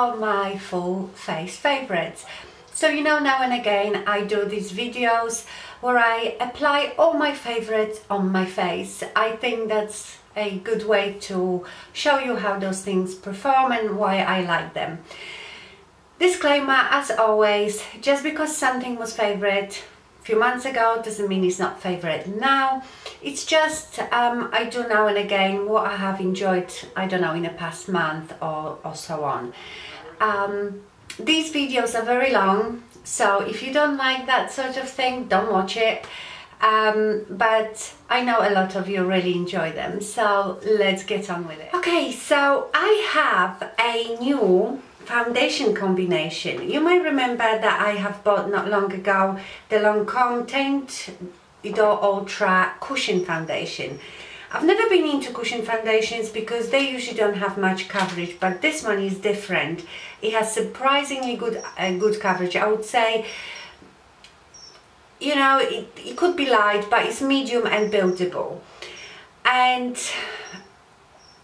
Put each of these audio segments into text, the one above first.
are my full face favorites. So you know, now and again I do these videos where I apply all my favorites on my face. I think that's a good way to show you how those things perform and why I like them. Disclaimer, as always, just because something was favorite a few months ago doesn't mean it's not favorite now. It's just I do now and again what I have enjoyed, I don't know, in the past month or so on. These videos are very long, so if you don't like that sort of thing, don't watch it. But I know a lot of you really enjoy them, so let's get on with it. Okay, so I have a new foundation combination. You might remember that I have bought not long ago the Lancome Teint Idole Ultra Cushion Foundation. I've never been into cushion foundations because they usually don't have much coverage, but this one is different. It has surprisingly good coverage. I would say, you know, it could be light, but it's medium and buildable. And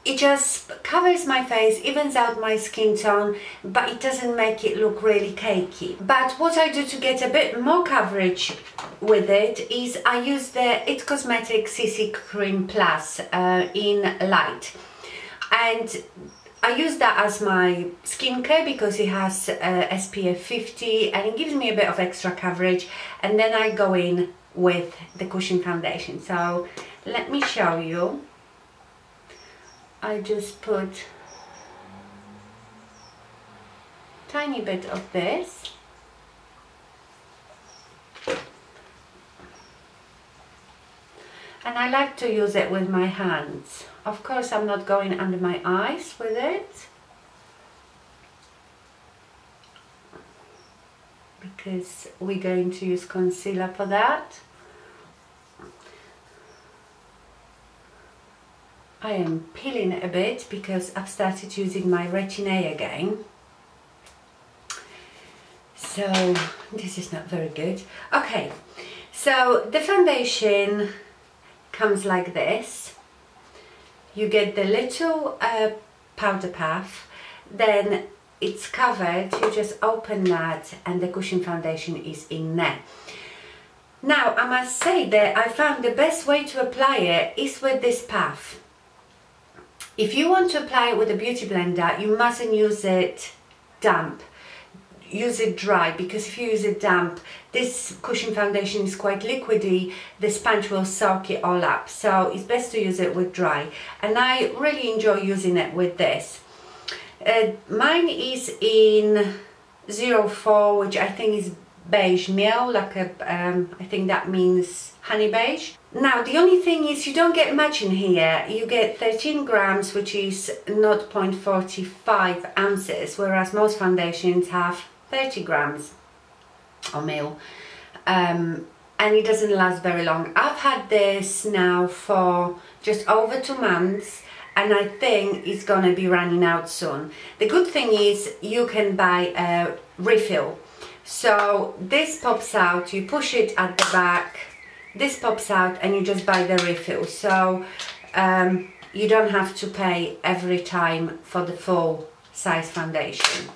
it just covers my face, evens out my skin tone, but it doesn't make it look really cakey. But what I do to get a bit more coverage with it is I use the It Cosmetics CC Cream Plus in light. And I use that as my skincare because it has SPF 50 and it gives me a bit of extra coverage. And then I go in with the cushion foundation. So let me show you. I just put a tiny bit of this. And I like to use it with my hands. Of course, I'm not going under my eyes with it, because we're going to use concealer for that. I am peeling it a bit because I've started using my retin-A again. So this is not very good. Okay, so the foundation comes like this. You get the little powder puff, then it's covered, you just open that and the cushion foundation is in there. Now I must say that I found the best way to apply it is with this puff. If you want to apply it with a beauty blender, you mustn't use it damp. Use it dry, because if you use it damp, this cushion foundation is quite liquidy, the sponge will soak it all up. So it's best to use it with dry. And I really enjoy using it with this. Mine is in 04, which I think is beige Miele, like a, I think that means honey beige. Now the only thing is you don't get much in here. You get 13 grams, which is 0.45 ounces, whereas most foundations have 30 grams or mil, and it doesn't last very long. I've had this now for just over 2 months and I think it's gonna be running out soon. The good thing is you can buy a refill. So this pops out, you push it at the back, this pops out and you just buy the refill. So you don't have to pay every time for the full size foundation.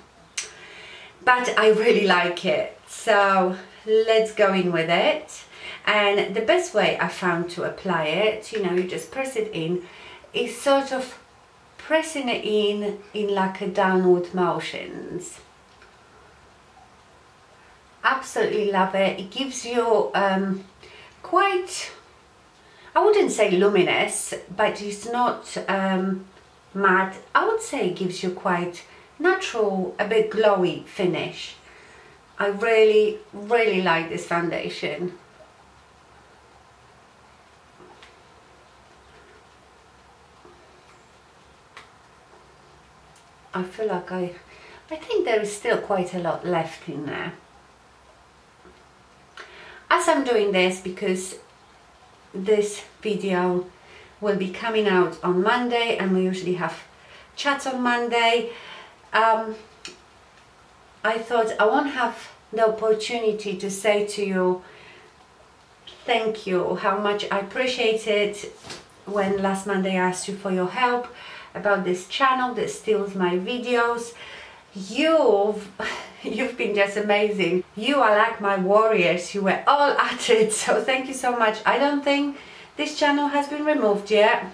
But I really like it, so let's go in with it. And the best way I found to apply it, you know, you just press it in, is sort of pressing it in like a downward motions. Absolutely love it. It gives you quite, I wouldn't say luminous, but it's not matte. I would say it gives you quite natural, a bit glowy finish. I really like this foundation. I feel like I think there is still quite a lot left in there. As I'm doing this, because this video will be coming out on Monday and we usually have chats on Monday, I thought I won't have the opportunity to say to you thank you, how much I appreciate it when last Monday I asked you for your help about this channel that steals my videos. you've been just amazing. You are like my warriors. You were all at it, so thank you so much. I don't think this channel has been removed yet,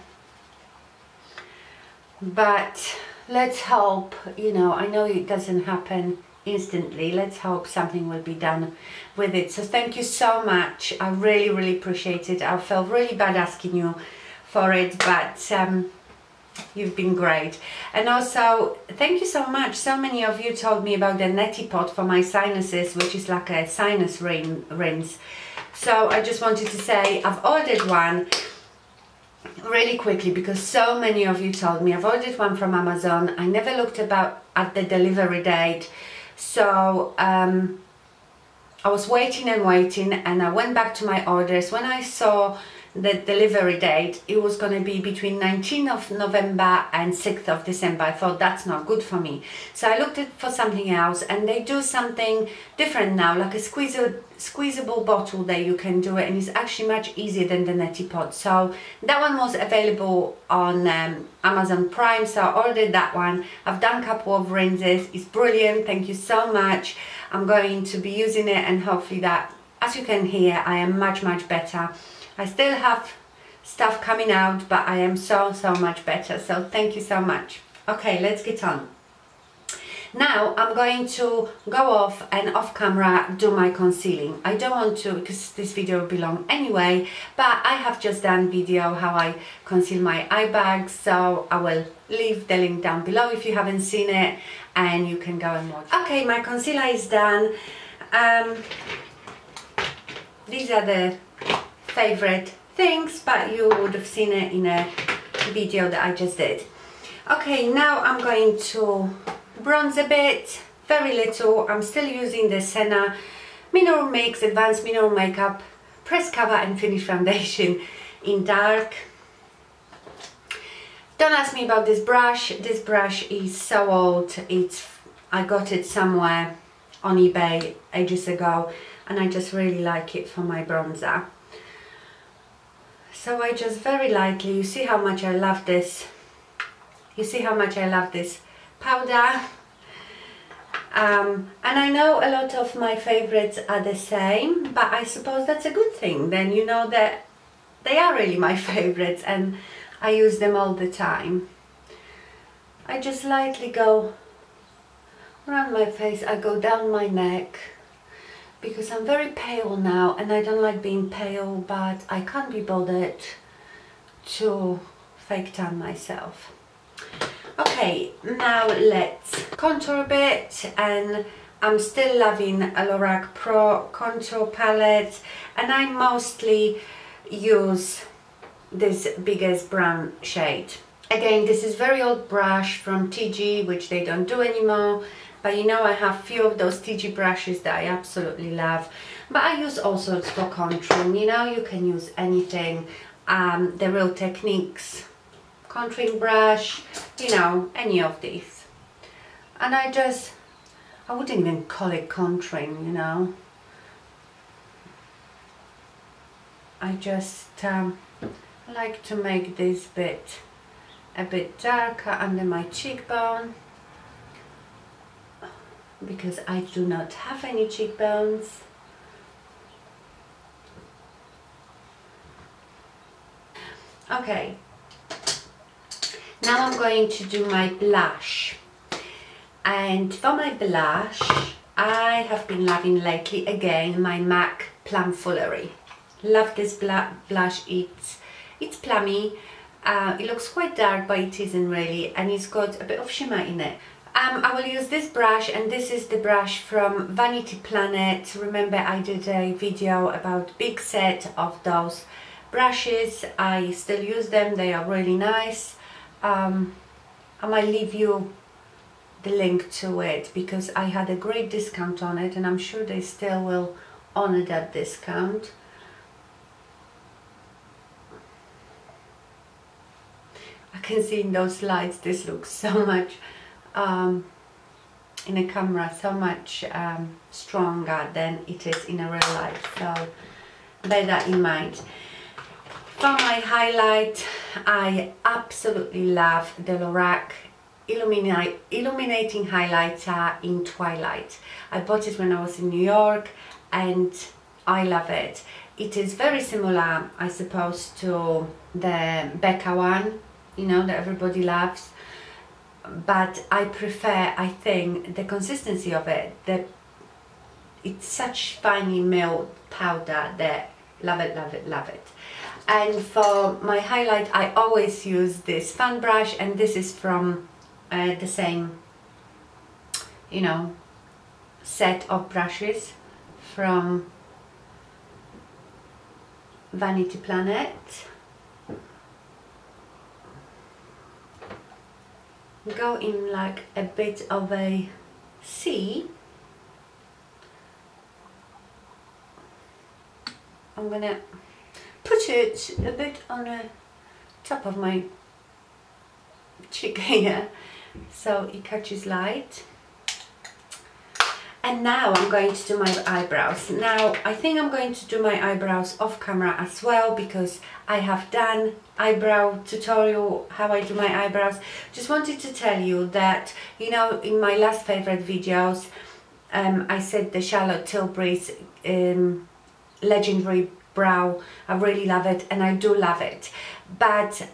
but let's hope, you know, I know it doesn't happen instantly. Let's hope something will be done with it. So thank you so much. I really appreciate it. I felt really bad asking you for it, but you've been great. And also thank you so much. So many of you told me about the neti pot for my sinuses, which is like a sinus rinse. So I just wanted to say I've ordered one really quickly because so many of you told me. I've ordered one from Amazon. I never looked at the delivery date, so I was waiting and waiting, and I went back to my orders. When I saw the delivery date, it was going to be between 19th of November and 6th of December. I thought that's not good for me, so I looked for something else, and they do something different now, like a squeezable bottle that you can do it, and it's actually much easier than the neti pot. So that one was available on Amazon Prime, so I ordered that one. I've done a couple of rinses. It's brilliant. Thank you so much. I'm going to be using it, and hopefully that, as you can hear, I am much better. I still have stuff coming out, but I am so much better. So thank you so much. Okay, let's get on. Now I'm going to go off and off camera do my concealing. I don't want to, because this video will be long anyway, but I have just done video how I conceal my eye bags, so I will leave the link down below if you haven't seen it, and you can go and watch. Okay, my concealer is done. These are the favorite things, but you would have seen it in a video that I just did. Okay, now I'm going to bronze a bit, very little. I'm still using the Senna Mineral Mix Advanced Mineral Makeup Press Cover and Finish Foundation in dark. Don't ask me about this brush. This brush is so old. I got it somewhere on eBay ages ago, and I just really like it for my bronzer. So I just very lightly, you see how much I love this. You see how much I love this powder. And I know a lot of my favorites are the same, but I suppose that's a good thing. Then you know that they are really my favorites and I use them all the time. I just lightly go around my face. I go down my neck, because I'm very pale now and I don't like being pale, but I can't be bothered to fake tan myself. Okay, now let's contour a bit, and I'm still loving a Lorac Pro contour palette, and I mostly use this biggest brown shade. Again, this is very old brush from TG, which they don't do anymore. But you know, I have few of those TG brushes that I absolutely love. But I use all sorts for contouring, you know, you can use anything. The Real Techniques contouring brush, you know, any of these. And I wouldn't even call it contouring, you know. I just like to make this bit a bit darker under my cheekbone, because I do not have any cheekbones. Okay, now I'm going to do my blush, and for my blush I have been loving lately again my MAC Plum Foolery. Love this blush. It's plummy. It looks quite dark, but it isn't really, and it's got a bit of shimmer in it. I will use this brush, and this is the brush from Vanity Planet. Remember, I did a video about big set of those brushes. I still use them. They are really nice. I might leave you the link to it because I had a great discount on it, and I'm sure they still will honor that discount. I can see in those slides this looks so much in a camera so much stronger than it is in a real life, so bear that in mind. For my highlight, I absolutely love the Lorac illuminating highlighter in Twilight. I bought it when I was in New York and I love it. It is very similar, I suppose, to the Becca one, you know, that everybody loves. But I prefer, I think, the consistency of it. It's such finely milled powder that love it, love it, love it. And for my highlight, I always use this fan brush, and this is from the same, you know, set of brushes from Vanity Planet. Go in like a bit of a C. I'm gonna put it a bit on the top of my cheek here so it catches light. And now I'm going to do my eyebrows. Now I think I'm going to do my eyebrows off camera as well, because I have done eyebrow tutorial how I do my eyebrows. Just wanted to tell you that, you know, in my last favorite videos I said the Charlotte Tilbury's legendary brow, I really love it, and I do love it, but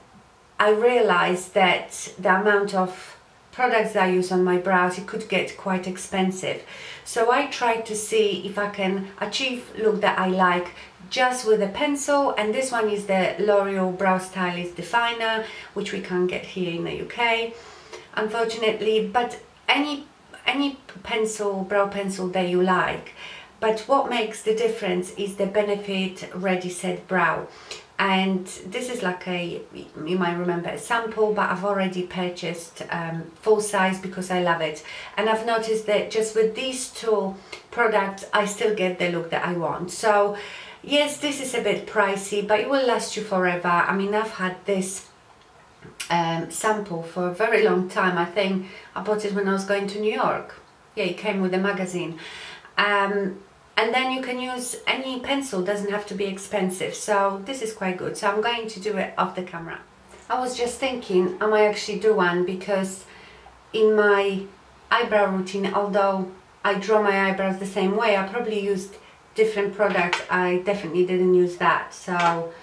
I realized that the amount of products that I use on my brows, it could get quite expensive. So I tried to see if I can achieve look that I like just with a pencil, and this one is the L'Oreal Brow Stylist Definer, which we can't get here in the UK, unfortunately, but any pencil, brow pencil that you like. But what makes the difference is the Benefit Ready Set Brow. And this is like a, you might remember, a sample, but I've already purchased full size because I love it. And I've noticed that just with these two products I still get the look that I want. So yes, this is a bit pricey, but it will last you forever. I mean, I've had this sample for a very long time. I think I bought it when I was going to New York. Yeah, it came with a magazine. And then you can use any pencil, doesn't have to be expensive, so this is quite good. So I'm going to do it off the camera. I was just thinking I might actually do one, because in my eyebrow routine, although I draw my eyebrows the same way, I probably used different products. I definitely didn't use that, so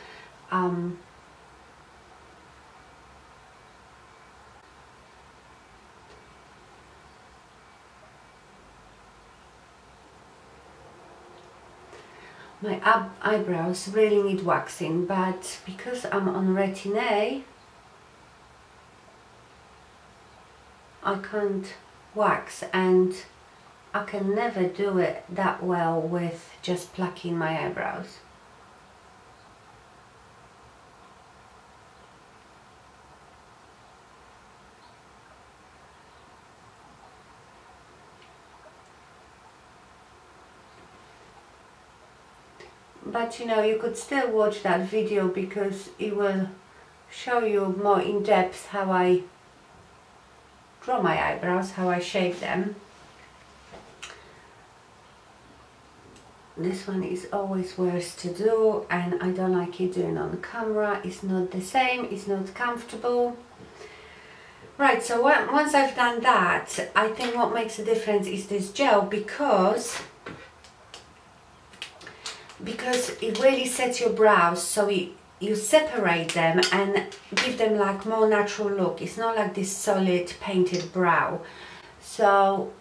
my eyebrows really need waxing, but because I'm on Retin-A, I can't wax, and I can never do it that well with just plucking my eyebrows. But you know, you could still watch that video because it will show you more in depth how I draw my eyebrows, how I shape them. This one is always worse to do, and I don't like it doing on camera. It's not the same, it's not comfortable. Right, so once I've done that, I think what makes a difference is this gel, because it really sets your brows, so you separate them and give them like more natural look. It's not like this solid painted brow. So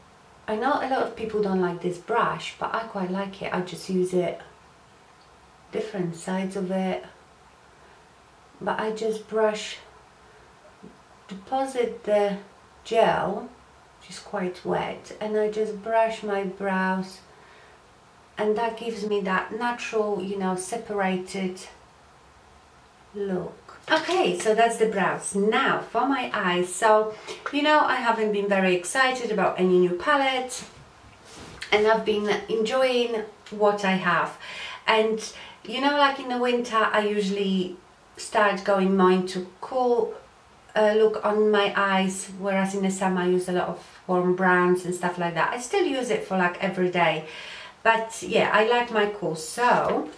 I know a lot of people don't like this brush, but I quite like it. I just use it, different sides of it, but I just brush, deposit the gel, which is quite wet, and I just brush my brows, and that gives me that natural, you know, separated look. Okay, so that's the brows. Now for my eyes. So, you know, I haven't been very excited about any new palette, and I've been enjoying what I have. And, you know, like in the winter, I usually start going more into cool look on my eyes, whereas in the summer I use a lot of warm browns and stuff like that. I still use it for like every day. But yeah, I like my cool. So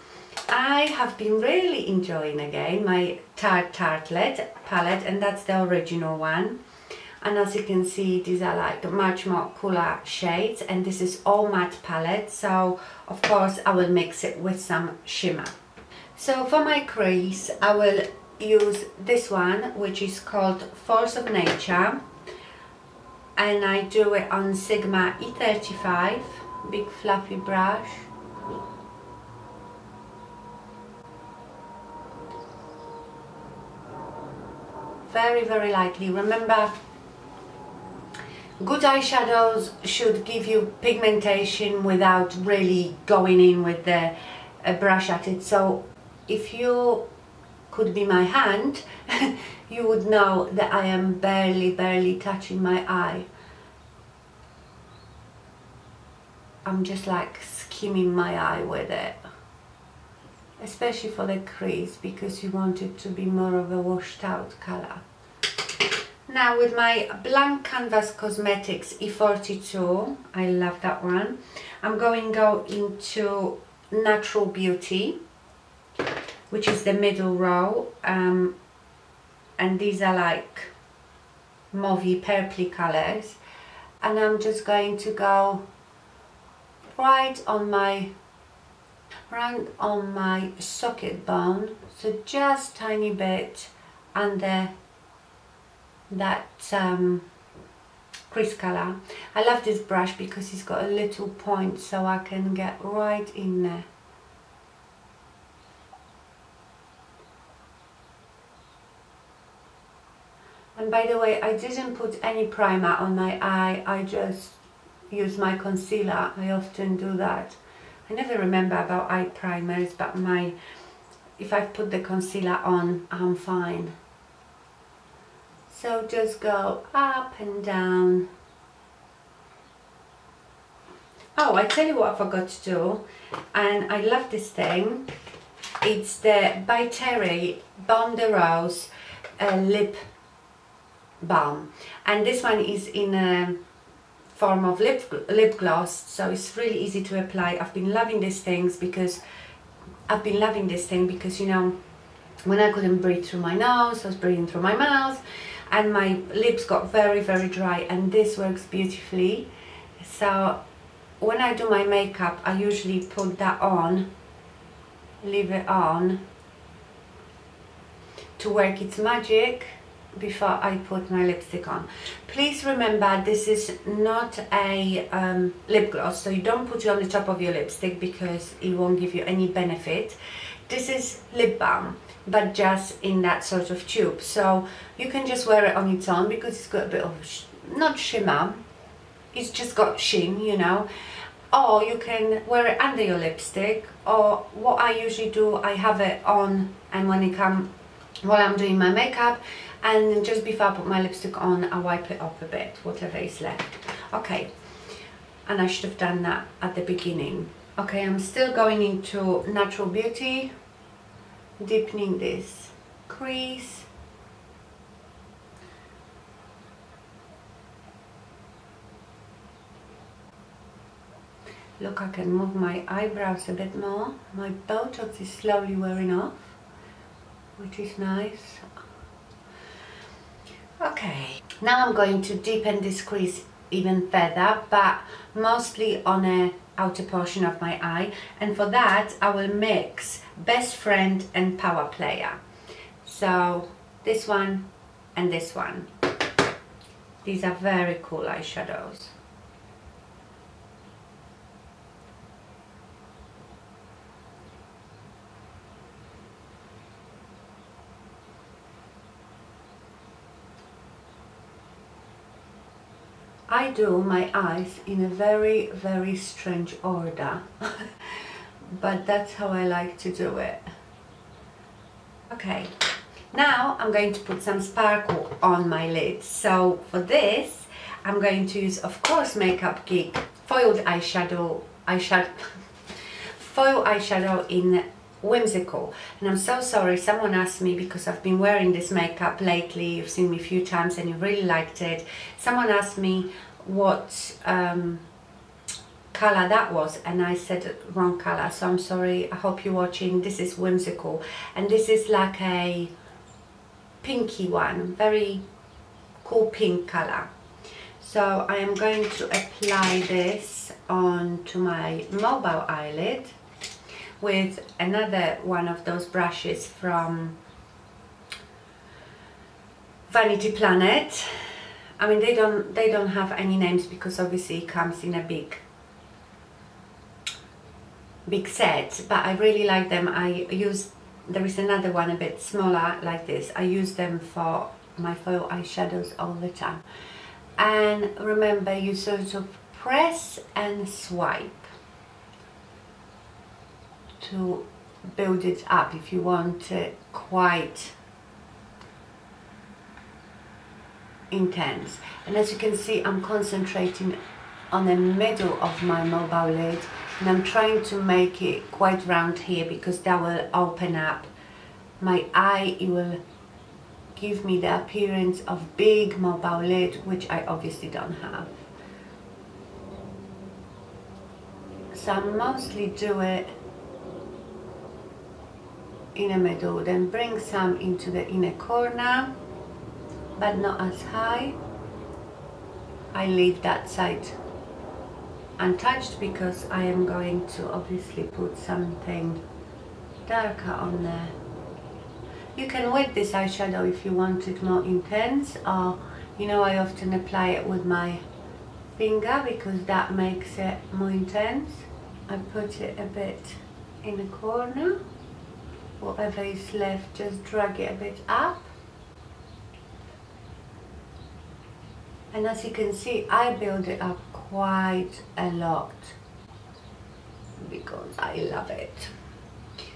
I have been really enjoying again my Tarte Tartelette palette, and that's the original one. and as you can see, these are like much more cooler shades, and this is all matte palette, so of course I will mix it with some shimmer. So for my crease, I will use this one, which is called Force of Nature, and I do it on Sigma E35, big fluffy brush. Very, very lightly. Remember, good eyeshadows should give you pigmentation without really going in with the brush at it. So if you could be my hand, you would know that I am barely touching my eye. I'm just like skimming my eye with it, especially for the crease, because you want it to be more of a washed out color. Now with my BLANC Canvas Cosmetics E42, I love that one, I'm going to go into Natural Beauty, which is the middle row, and these are like mauvey purpley colors, and I'm just going to go right on my socket bone, so just tiny bit under that crease color. I love this brush because it's got a little point, so I can get right in there. And by the way, I didn't put any primer on my eye, I just used my concealer. I often do that. I never remember about eye primers, but if I put the concealer on, I'm fine. So just go up and down. Oh, I tell you what I forgot to do, and I love this thing. It's the By Terry Baume de Rose lip balm, and this one is in a form of lip gloss, so it's really easy to apply. I've been loving these things because you know, when I couldn't breathe through my nose, I was breathing through my mouth, and my lips got very, very dry, and this works beautifully. So when I do my makeup, I usually put that on, leave it on to work its magic before I put my lipstick on. Please remember, this is not a lip gloss, so you don't put it on the top of your lipstick because it won't give you any benefit. This is lip balm, but just in that sort of tube, so you can just wear it on its own because it's got a bit of not shimmer, it's just got sheen, you know, or you can wear it under your lipstick, or what I usually do, I have it on, and while I'm doing my makeup, and just before I put my lipstick on, I wipe it off a bit, whatever is left. Okay, and I should have done that at the beginning. Okay, I'm still going into Natural Beauty, deepening this crease. Look, I can move my eyebrows a bit more. My Botox is slowly wearing off, which is nice. Okay, now I'm going to deepen this crease even further, but mostly on a outer portion of my eye, and for that I will mix Best Friend and Power Player. So this one and this one. These are very cool eyeshadows. I do my eyes in a very, very strange order, but that's how I like to do it. Okay, now I'm going to put some sparkle on my lids. So for this, I'm going to use, of course, Makeup Geek foil eyeshadow in Whimsical. And I'm so sorry, someone asked me, because I've been wearing this makeup lately, you've seen me a few times and you really liked it. Someone asked me what color that was, and I said wrong color, so I'm sorry. I hope you're watching. This is Whimsical, and this is like a pinky one, very cool pink color. So I am going to apply this onto my mobile eyelid with another one of those brushes from Vanity Planet. I mean, they don't have any names because obviously it comes in a big set, but I really like them. There is another one a bit smaller like this. I use them for my foil eyeshadows all the time. And remember, you sort of press and swipe to build it up if you want it quite intense. And as you can see, I'm concentrating on the middle of my mobile lid, and I'm trying to make it quite round here because that will open up my eye. It will give me the appearance of big mobile lid, which I obviously don't have. So I mostly do it in the middle, then bring some into the inner corner, but not as high. I leave that side untouched because I am going to obviously put something darker on there. You can wet this eyeshadow if you want it more intense, or you know, I often apply it with my finger because that makes it more intense. I put it a bit in the corner, whatever is left, just drag it a bit up. And as you can see, I build it up quite a lot because I love it.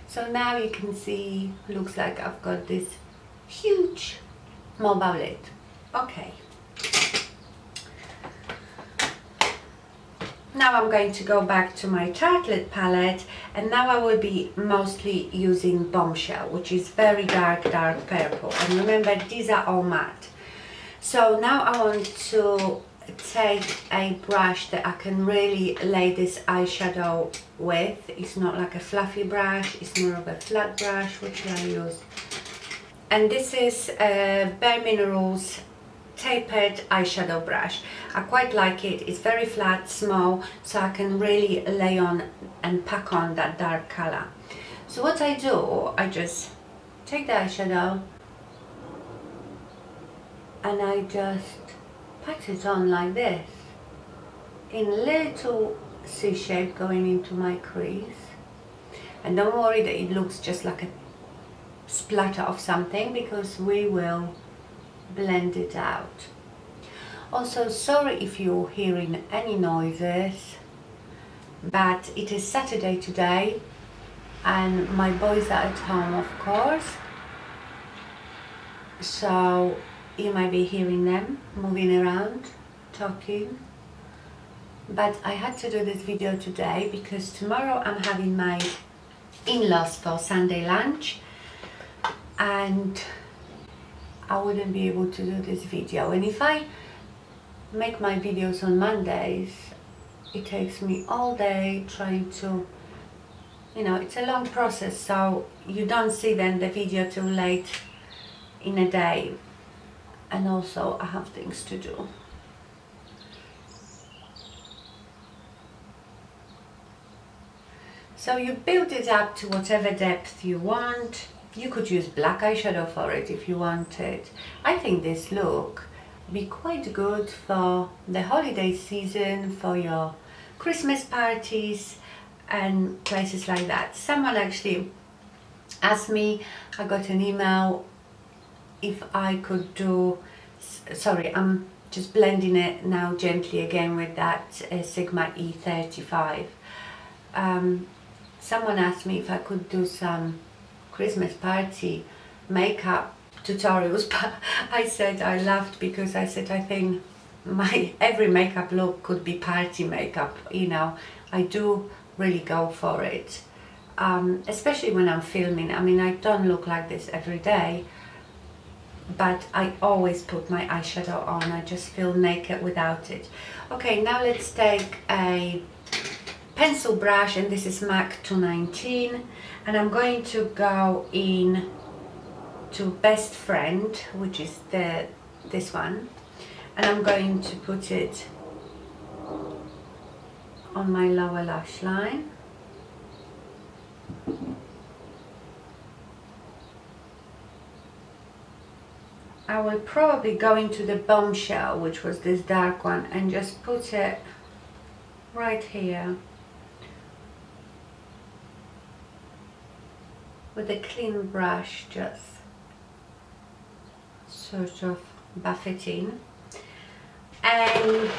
So now you can see, looks like I've got this huge mobile lid. Okay. Now I'm going to go back to my Tartelette palette, and now I will be mostly using Bombshell, which is very dark purple. And remember, these are all matte. So now I want to take a brush that I can really lay this eyeshadow with. It's not like a fluffy brush, it's more of a flat brush, which I use. And this is Bare Minerals tapered eyeshadow brush. I quite like it. It's very flat, small, so I can really lay on and pack on that dark color. So what I do, I just take the eyeshadow and I just pat it on like this in little C shape going into my crease. And don't worry that it looks just like a splatter of something, because we will blend it out. Also, sorry if you're hearing any noises, but it is Saturday today and my boys are at home, of course, so you might be hearing them moving around, talking. But I had to do this video today because tomorrow I'm having my in-laws for Sunday lunch and I wouldn't be able to do this video. And if I make my videos on Mondays, it takes me all day trying to, you know, it's a long process, so you don't see then the video till late in a day. And also I have things to do. So you build it up to whatever depth you want. You could use black eyeshadow for it if you wanted. I think this look would be quite good for the holiday season, for your Christmas parties and places like that. Someone actually asked me, I got an email, if I could do, sorry, I'm just blending it now gently again with that Sigma E35. Someone asked me if I could do some Christmas party makeup tutorials, but I said, I laughed because I said, I think my every makeup look could be party makeup, you know. I do really go for it, especially when I'm filming. I mean, I don't look like this every day, but I always put my eyeshadow on. I just feel naked without it. Okay, now let's take a pencil brush, and this is MAC 219, and I'm going to go in to Best Friend, which is this one, and I'm going to put it on my lower lash line. I will probably go into the Bombshell, which was this dark one, and just put it right here with a clean brush, just sort of buff it in, and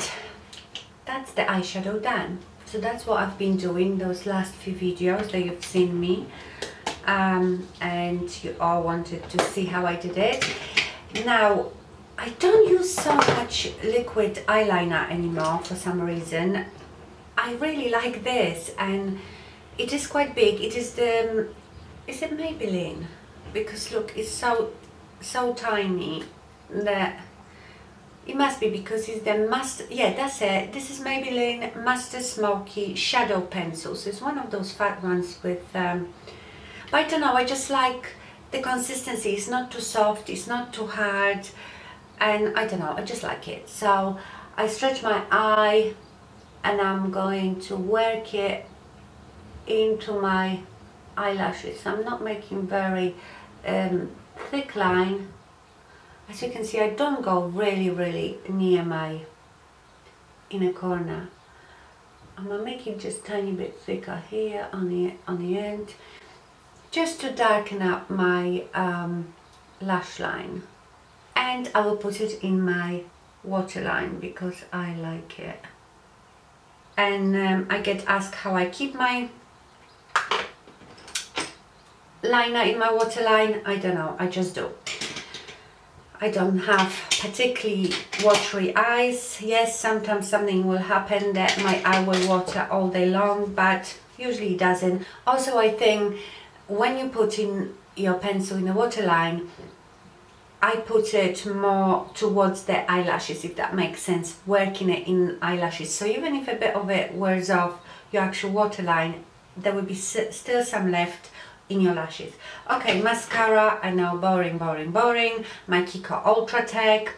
that's the eyeshadow done. So that's what I've been doing those last few videos that you've seen me, and you all wanted to see how I did it. Now, I don't use so much liquid eyeliner anymore for some reason. I really like this, and it is quite big. It is the, is it Maybelline? Because look, it's so tiny that it must be, because it's the mustard, yeah, that's it. This is Maybelline Mustard Smoky Shadow Pencils. It's one of those fat ones with, but I don't know, I just like the consistency. It's not too soft, it's not too hard, and I don't know, I just like it. So I stretch my eye and I'm going to work it into my eyelashes. I'm not making very thick line. As you can see, I don't go really near my inner corner. I'm gonna make it just tiny bit thicker here on the end, just to darken up my lash line, and I will put it in my waterline because I like it. And I get asked how I keep my liner in my waterline. I don't know, I just do. I don't have particularly watery eyes. Yes, sometimes something will happen that my eye will water all day long, but usually it doesn't. Also, I think when you put in your pencil in a waterline, I put it more towards the eyelashes, if that makes sense, working it in eyelashes. So even if a bit of it wears off your actual waterline, there will be still some left in your lashes. Okay, mascara, I know, boring. My Kiko Ultra Tech.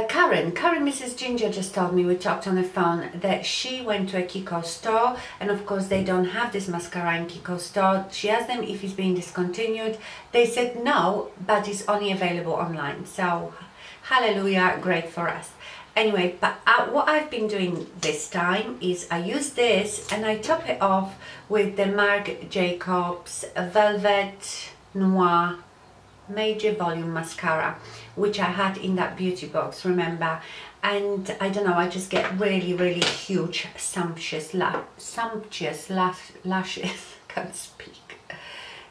Karen, Mrs. Ginger just told me, we talked on the phone, that she went to a Kiko store, and of course they don't have this mascara in Kiko store. She asked them if it's being discontinued. They said no, but it's only available online. So hallelujah, great for us. Anyway, but what I've been doing this time is I use this and I top it off with the Marc Jacobs Velvet Noir Major Volume Mascara, which I had in that beauty box, remember? And I don't know, I just get really huge sumptuous lashes. Can't speak.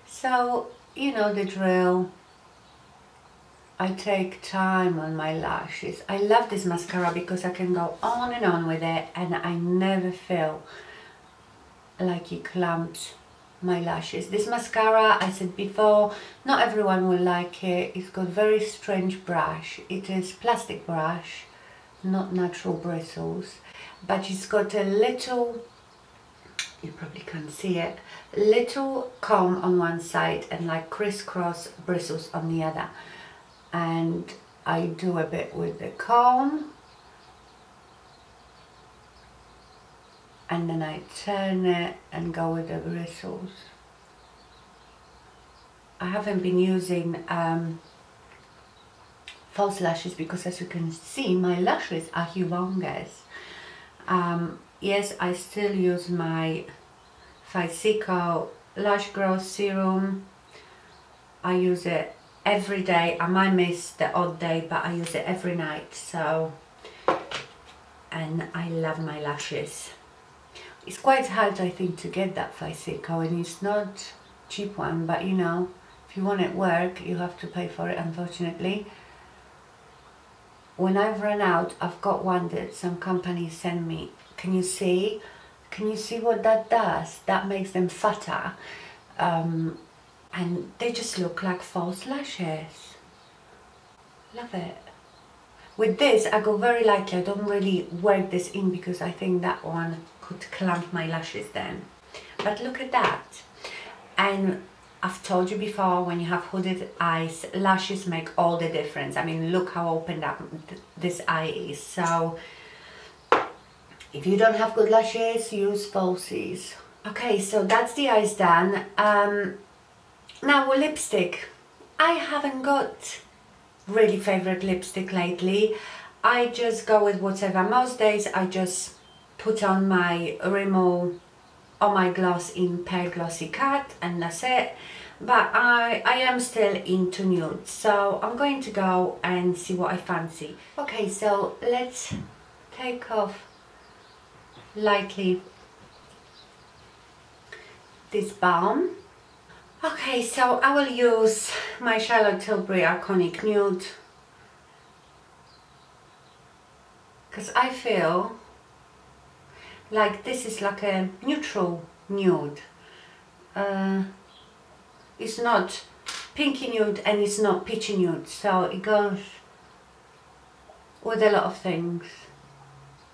So you know the drill. I take time on my lashes. I love this mascara because I can go on and on with it, and I never feel like it clamps my lashes. This mascara, I said before, not everyone will like it. It's got very strange brush. It is plastic brush, not natural bristles, but it's got a little, you probably can't see it, little comb on one side and like crisscross bristles on the other. And I do a bit with the comb, and then I turn it and go with the bristles. I haven't been using false lashes because, as you can see, my lashes are humongous. Yes, I still use my Whimsical Lash Growth Serum. I use it every day. I might miss the odd day, but I use it every night. So, and I love my lashes. It's quite hard, I think, to get that Whimsical, and it's not a cheap one, but you know, if you want it work, you have to pay for it, unfortunately. When I've run out, I've got one that some companies send me. Can you see? Can you see what that does? That makes them fatter. And they just look like false lashes. Love it. With this, I go very lightly. I don't really work this in because I think that one could clamp my lashes then. But look at that. And I've told you before, when you have hooded eyes, lashes make all the difference. I mean, look how opened up this eye is. So if you don't have good lashes, use falsies. Okay, so that's the eyes done. Now lipstick. I haven't got really favorite lipstick lately. I just go with whatever. Most days I just put on my Rimmel or my gloss in Pear Glossy Cut and that's it. But I am still into nude, so I'm going to go and see what I fancy. Okay, so let's take off lightly this Baum. Okay, so I will use my Charlotte Tilbury Iconic Nude because I feel like this is like a neutral nude. It's not pinky nude and it's not peachy nude, so it goes with a lot of things.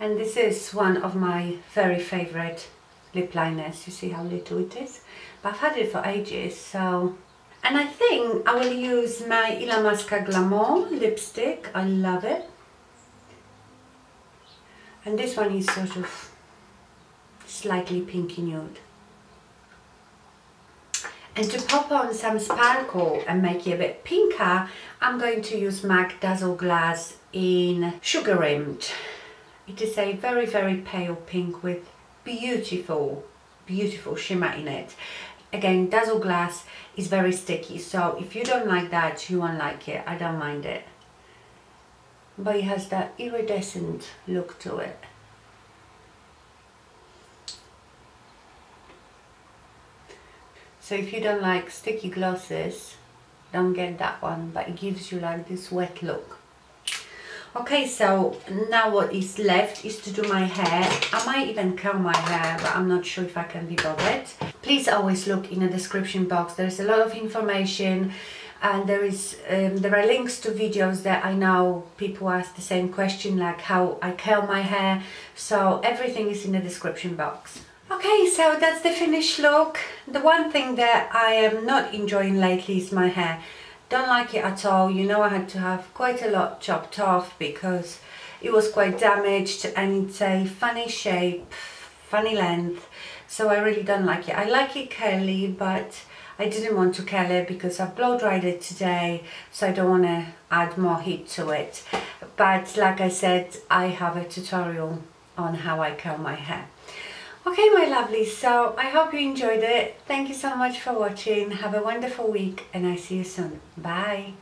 And this is one of my very favorite lip liners. You see how little it is? But I've had it for ages, so... And I think I will use my Illamasqua Glamour lipstick. I love it. And this one is sort of slightly pinky nude. And to pop on some sparkle and make it a bit pinker, I'm going to use MAC Dazzle Glass in Sugar Rimmed. It is a very, very pale pink with beautiful, beautiful shimmer in it. Again, Dazzle Glass is very sticky, so if you don't like that, you won't like it. I don't mind it. But it has that iridescent look to it. So if you don't like sticky glosses, don't get that one, but it gives you like this wet look. Okay, so now what is left is to do my hair. I might even curl my hair, but I'm not sure if I can be bothered. Please always look in the description box. There's a lot of information and there are links to videos that I know people ask the same question, like how I curl my hair. So everything is in the description box. Okay, so that's the finished look. The one thing that I am not enjoying lately is my hair. Don't like it at all. You know, I had to have quite a lot chopped off because it was quite damaged and it's a funny shape, funny length, so I really don't like it. I like it curly, but I didn't want to curl it because I blow dried it today, so I don't want to add more heat to it. But like I said, I have a tutorial on how I curl my hair. Okay, my lovelies, so I hope you enjoyed it. Thank you so much for watching. Have a wonderful week and I see you soon. Bye.